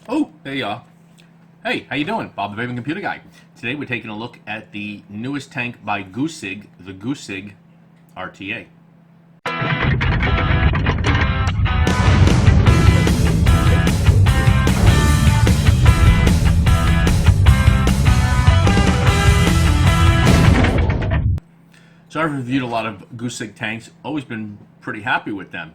Oh, there you are. Hey, how you doing? Bob the Raven Computer Guy. Today we're taking a look at the newest tank by GooCig, the GooCig RTA. So I've reviewed a lot of GooCig tanks, always been pretty happy with them.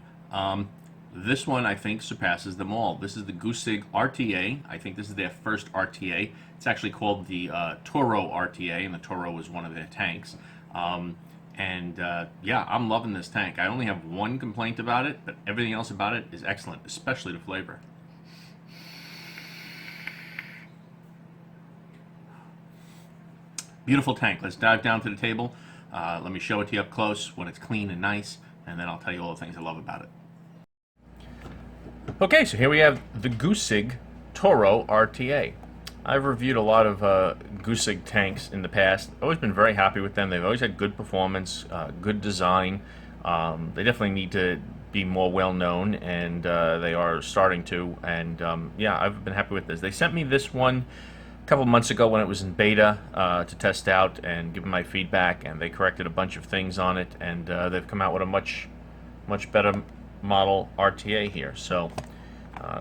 This one I think surpasses them all. This is the GooCig RTA. I think this is their first RTA. It's actually called the Toro RTA, and the Toro was one of their tanks. Yeah, I'm loving this tank. I only have one complaint about it, but everything else about it is excellent, especially the flavor. Beautiful tank. Let's dive down to the table. Let me show it to you up close when it's clean and nice, and then I'll tell you all the things I love about it. Okay, so here we have the GooCig Toro RTA. I've reviewed a lot of GooCig tanks in the past. Always been very happy with them. They've always had good performance, good design. They definitely need to be more well known, and they are starting to. And yeah, I've been happy with this. They sent me this one a couple months ago when it was in beta to test out and give them my feedback, and they corrected a bunch of things on it, and they've come out with a much better model RTA here. So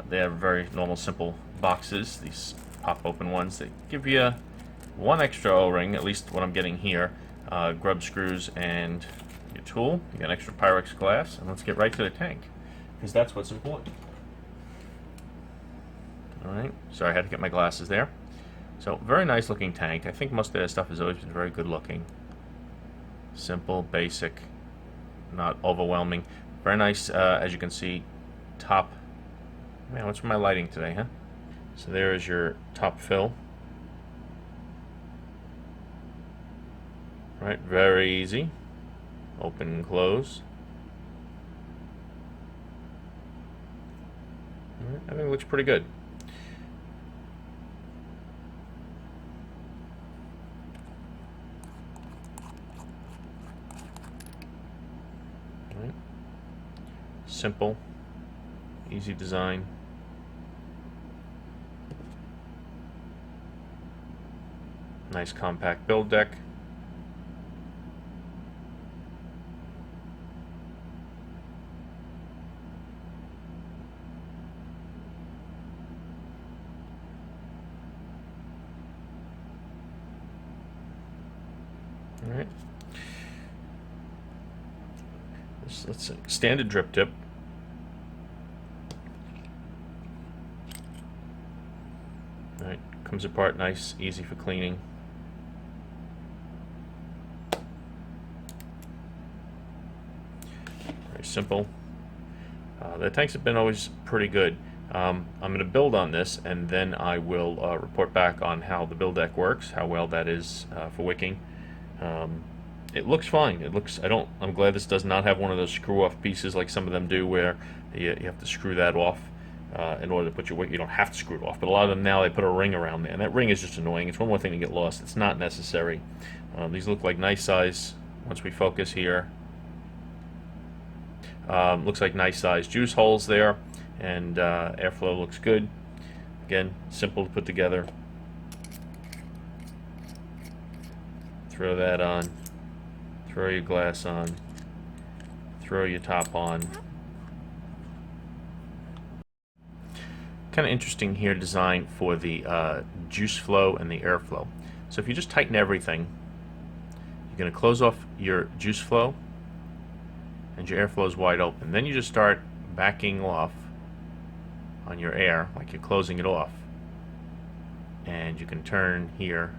they have very normal, simple boxes. These pop open ones. They give you one extra O-ring, at least what I'm getting here. Grub screws and your tool. You got extra Pyrex glass, and let's get right to the tank, because that's what's important. Alright, sorry I had to get my glasses there. So, very nice looking tank. I think most of their stuff has always been very good looking. Simple, basic, not overwhelming. Very nice, as you can see, top. Man, what's with my lighting today, huh? So there is your top fill. Right, very easy. Open and close. Right, I think it looks pretty good. Right. Simple, easy design. Nice compact build deck. All right. Let's see. Standard drip tip. All right. Comes apart nice, easy for cleaning. Very simple. The tanks have been always pretty good. I'm going to build on this, and then I will report back on how the build deck works, how well that is for wicking. It looks fine. It looks. I'm glad this does not have one of those screw-off pieces like some of them do, where you have to screw that off in order to put your wick. You don't have to screw it off, but a lot of them now they put a ring around there, and that ring is just annoying. It's one more thing to get lost. It's not necessary. These look like nice size. Once we focus here, looks like nice size juice holes there, and airflow looks good. Again, simple to put together. Throw that on. Throw your glass on. Throw your top on. Kind of interesting here design for the juice flow and the airflow. So if you just tighten everything, you're going to close off your juice flow and your airflow is wide open. Then you just start backing off on your air like you're closing it off, and you can turn here.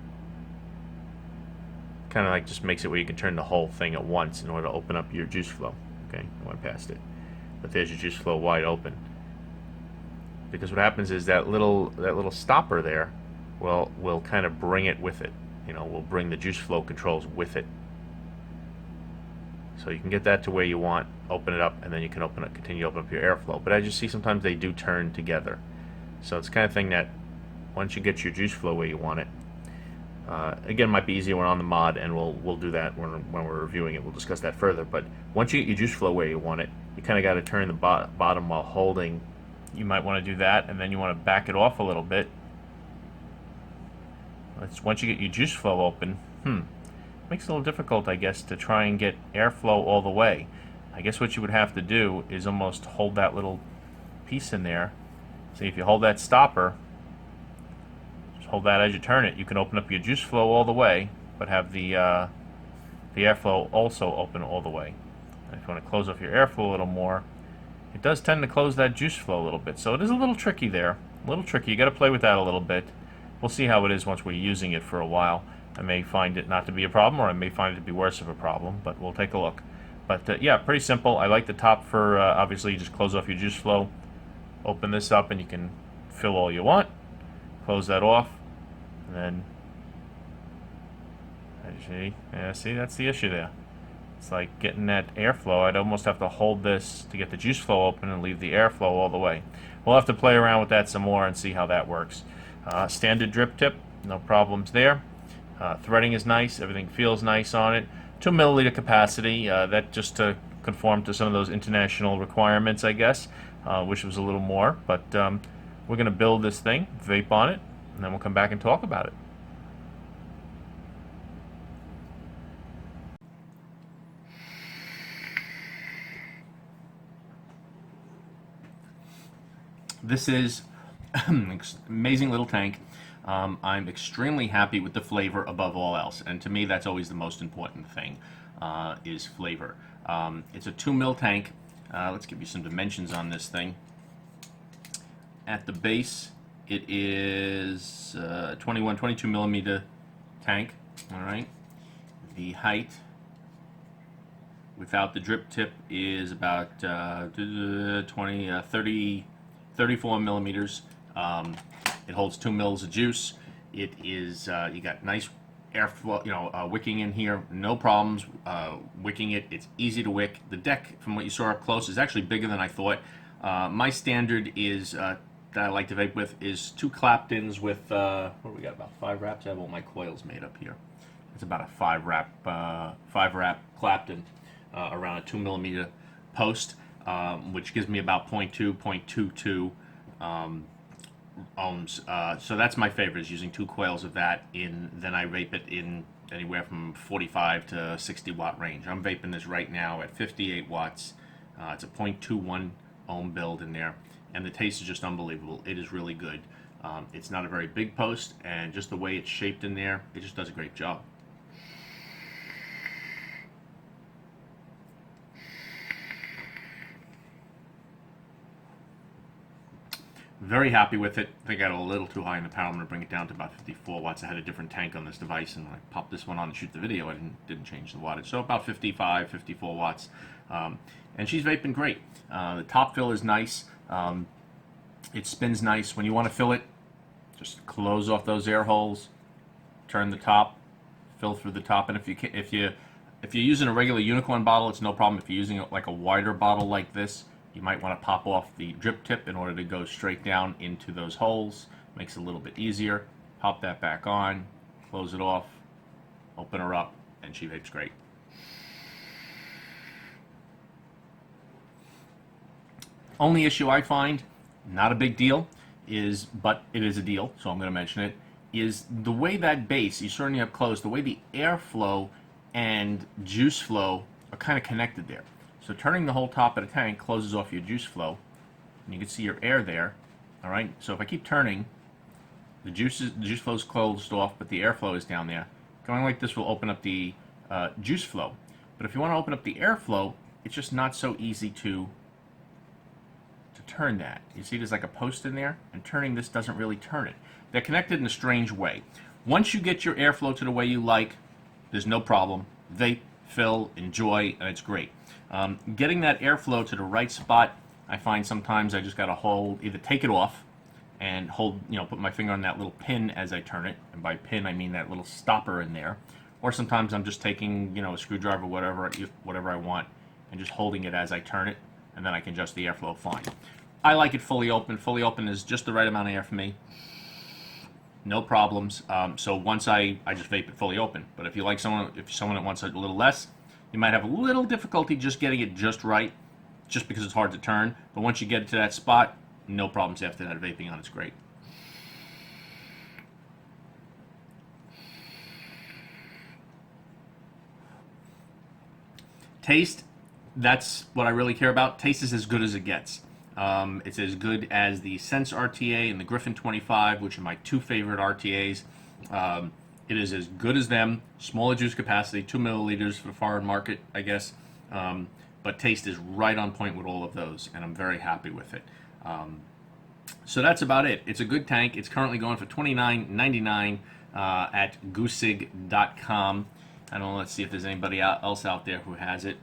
Kind of like just makes it where you can turn the whole thing at once in order to open up your juice flow. Okay, I went past it, but there's your juice flow wide open. Because what happens is that little stopper there will kind of bring it with it. You know, will bring the juice flow controls with it. So you can get that to where you want, open it up, and then you can continue to open up your airflow. But as you see, sometimes they do turn together. So it's the kind of thing that once you get your juice flow where you want it, again, it might be easier when on the mod, and we'll do that when we're reviewing it. We'll discuss that further. But once you get your juice flow where you want it, you kind of got to turn the bottom while holding you might want to do that, and then you want to back it off a little bit. Once you get your juice flow open, makes it a little difficult, I guess, to try and get airflow all the way. I guess what you would have to do is almost hold that little piece in there. See, if you hold that stopper, just hold that as you turn it, you can open up your juice flow all the way, but have the airflow also open all the way. And if you want to close off your airflow a little more, it does tend to close that juice flow a little bit. So it is a little tricky there. A little tricky. You got to play with that a little bit. We'll see how it is once we're using it for a while. I may find it not to be a problem, or I may find it to be worse of a problem, but we'll take a look. But yeah, pretty simple. I like the top for, obviously, you just close off your juice flow, open this up, and you can fill all you want. Close that off, and then, see, that's the issue there. It's like getting that airflow. I'd almost have to hold this to get the juice flow open and leave the airflow all the way. We'll have to play around with that some more and see how that works. Standard drip tip, no problems there. Threading is nice. Everything feels nice on it. 2 milliliter capacity. That just to conform to some of those international requirements, I guess. Wish it was a little more, but we're going to build this thing, vape on it, and then we'll come back and talk about it. This is an amazing little tank. I'm extremely happy with the flavor above all else, and to me that's always the most important thing, is flavor. It's a 2 mil tank. Let's give you some dimensions on this thing. At the base, it is 22 millimeter tank. All right. The height without the drip tip is about 34 millimeters. It holds 2 mils of juice. It is, you got nice airflow, wicking in here, no problems wicking it. It's easy to wick. The deck, from what you saw up close, is actually bigger than I thought. My standard is, that I like to vape with, is 2 Claptons with, what do we got, about 5 wraps? I have all my coils made up here. It's about a 5 wrap Clapton around a 2 millimeter post, which gives me about 0.22 ohms. So that's my favorite, is using 2 coils of that in. Then I vape it in anywhere from 45 to 60 watt range. I'm vaping this right now at 58 watts. It's a 0.21 ohm build in there, and the taste is just unbelievable. It is really good. It's not a very big post, and just the way it's shaped in there, it just does a great job. Very happy with it. I think I got a little too high in the power. I'm going to bring it down to about 54 watts. I had a different tank on this device, and when I popped this one on to shoot the video, I didn't change the wattage. So about 55, 54 watts. And she's vaping great. The top fill is nice. It spins nice. When you want to fill it, just close off those air holes, turn the top, fill through the top. And if you're using a regular unicorn bottle, it's no problem. If you're using like a wider bottle like this, you might want to pop off the drip tip in order to go straight down into those holes. Makes it a little bit easier. Pop that back on, close it off, open her up, and she vapes great. Only issue I find, not a big deal, but it is a deal, so I'm going to mention it, is the way that base, you certainly have closed, the way the airflow and juice flow are kind of connected there. So turning the whole top of the tank closes off your juice flow, and you can see your air there. All right. So if I keep turning, the juice flow is closed off, but the airflow is down there. Going like this will open up the juice flow. But if you want to open up the airflow, it's just not so easy to turn that. You see, there's like a post in there, and turning this doesn't really turn it. They're connected in a strange way. Once you get your airflow to the way you like, there's no problem. Vape, fill, enjoy, and it's great. Getting that airflow to the right spot, I find sometimes I just got to hold, either take it off and hold, put my finger on that little pin as I turn it, and by pin I mean that little stopper in there, or sometimes I'm just taking, a screwdriver, whatever I want, and just holding it as I turn it, and then I can adjust the airflow fine. I like it fully open. Fully open is just the right amount of air for me. No problems. So once I just vape it fully open. But if you like someone that wants a little less, you might have a little difficulty just getting it just right, just because it's hard to turn. But once you get it to that spot, no problems after that. Vaping on it's great. Taste, that's what I really care about. Taste is as good as it gets. It's as good as the Sense RTA and the Griffin 25, which are my two favorite RTAs. It is as good as them. Smaller juice capacity, 2 milliliters for the foreign market, I guess. But taste is right on point with all of those, and I'm very happy with it. So that's about it. It's a good tank. It's currently going for $29.99 at GooCig.com. I don't know, let's see if there's anybody else out there who has it.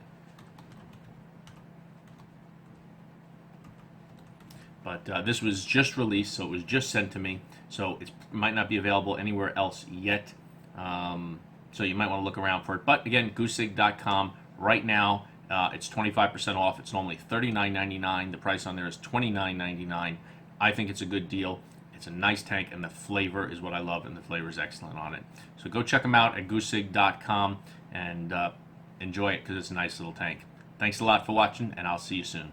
But this was just released, so it was just sent to me. So it might not be available anywhere else yet. So you might want to look around for it. But again, GooCig.com right now, it's 25% off. It's normally $39.99. The price on there is $29.99. I think it's a good deal. It's a nice tank, and the flavor is what I love, and the flavor is excellent on it. So go check them out at GooCig.com and enjoy it because it's a nice little tank. Thanks a lot for watching, and I'll see you soon.